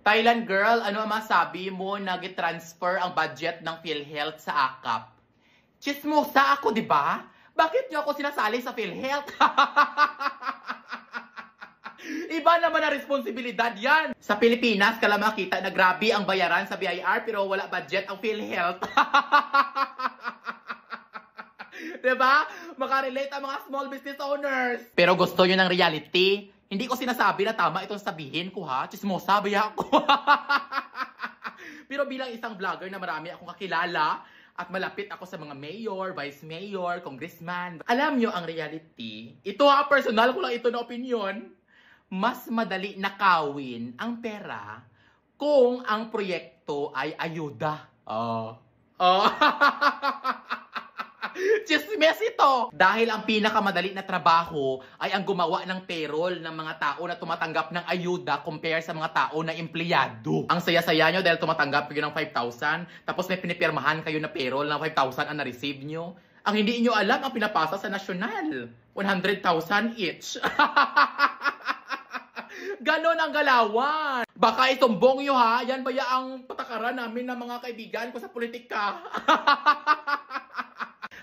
Thailand girl, ano ang masabi mo na transfer ang budget ng PhilHealth sa AKAP? Chismosa ako, di ba? Bakit niyo ako sinasali sa PhilHealth? Iba naman ang responsibilidad yan. Sa Pilipinas, kala makita na grabe ang bayaran sa BIR pero wala budget ang PhilHealth. Diba? Makarelate ang mga small business owners. Pero gusto nyo ng reality? Hindi ko sinasabi na tama itong sabihin ko ha. Chismosa, baya ako. Pero bilang isang vlogger na marami akong kakilala at malapit ako sa mga mayor, vice mayor, congressman. Alam nyo ang reality? Ito ha, personal ko lang ito na opinion. Mas madali nakawin ang pera kung ang proyekto ay ayuda. Chismes ito! Dahil ang pinakamadali na trabaho ay ang gumawa ng payroll ng mga tao na tumatanggap ng ayuda compare sa mga tao na empleyado. Ang saya-saya nyo dahil tumatanggap kayo ng 5,000 tapos may pinipirmahan kayo na payroll ng 5,000 ang na-receive nyo. Ang hindi nyo alam ang pinapasa sa nasyonal. 100,000 each. Ganon ang galawan. Baka itumbong nyo ha. Yan ba ang patakaran namin ng mga kaibigan ko sa politika?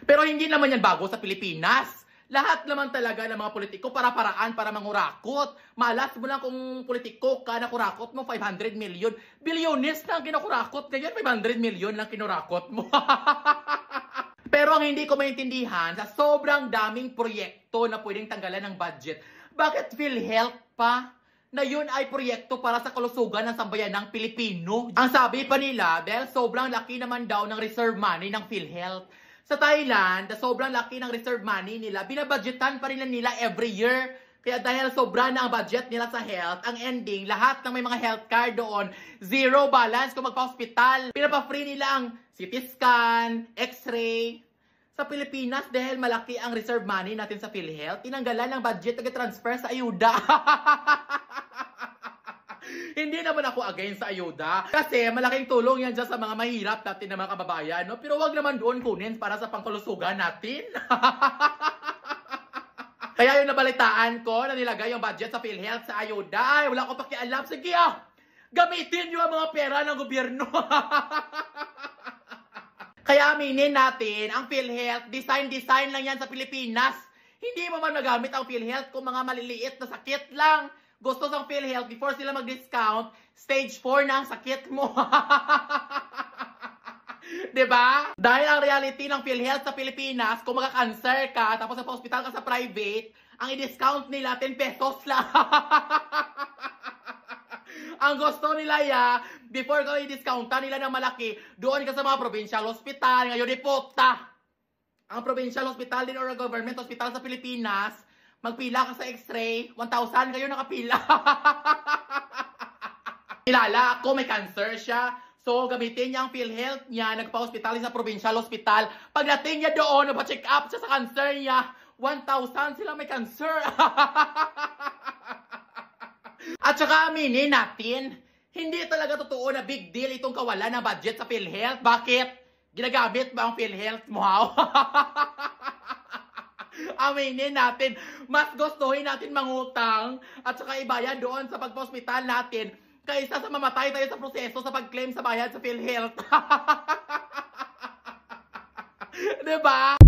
Pero hindi naman yan bago sa Pilipinas. Lahat naman talaga ng mga politiko para-paraan para mangurakot. Malas mo lang kung politiko ka na kurakot mo 500 million. Bilyones na ang kinukurakot. Ganyan 500 million lang kinurakot mo. Pero ang hindi ko maintindihan, sa sobrang daming proyekto na pwedeng tanggalan ng budget, bakit PhilHealth pa? Na yun ay proyekto para sa kalusugan ng sambayan ng Pilipino. Ang sabi pa nila, dahil sobrang laki naman daw ng reserve money ng PhilHealth. Sa Thailand, sobrang laki ng reserve money nila, binabudgetan pa rin nila every year. Kaya dahil sobra na ang budget nila sa health, ang ending, lahat ng may mga health card doon, zero balance kung magpa-hospital. Pinapa-free nila ang CT scan, X-ray. Sa Pilipinas, dahil malaki ang reserve money natin sa PhilHealth, tinanggalan ng budget na transfer sa ayuda. Hindi naman ako against sa ayuda. Kasi malaking tulong yan dyan sa mga mahirap natin na mga kababayan. No? Pero wag naman doon kunin para sa pangkalusugan natin. Kaya yung nabalitaan ko na nilagay yung budget sa PhilHealth sa ayuda. Ay, wala ko pakialam. Sige gamitin nyo ang mga pera ng gobyerno. Kaya aminin natin, ang PhilHealth, design lang yan sa Pilipinas. Hindi mo man magamit ang PhilHealth kung mga maliliit na sakit lang. Gusto sa PhilHealth, before sila mag-discount, stage 4 na ang sakit mo. Diba? Dahil ang reality ng PhilHealth sa Pilipinas, kung magka-cancer ka, tapos sa hospital ka sa private, ang i-discount nila 10 pesos lang. Ang gusto nila before ka i-discountan nila ng malaki, doon ka sa mga provincial hospital, ngayon iputa. Ang provincial hospital din or government hospital sa Pilipinas, magpila ka sa X-ray, 1,000 kayo nakapila. Kilala ako, may cancer siya. So, gamitin niya ang PhilHealth niya, nagpa-hospital sa provincial hospital. Pagdating niya doon, nagpa-check up siya sa cancer niya, 1,000 sila may cancer. At saka aminin natin, hindi talaga totoo na big deal itong kawalan ng budget sa PhilHealth. Bakit? Ginagamit ba ang PhilHealth mo? Aminin natin, mas gustuhin natin mangutang at saka ibayad doon sa pagpa-hospital natin kaysa sa mamatay tayo sa proseso sa pag-claim sa bayad sa PhilHealth. Diba?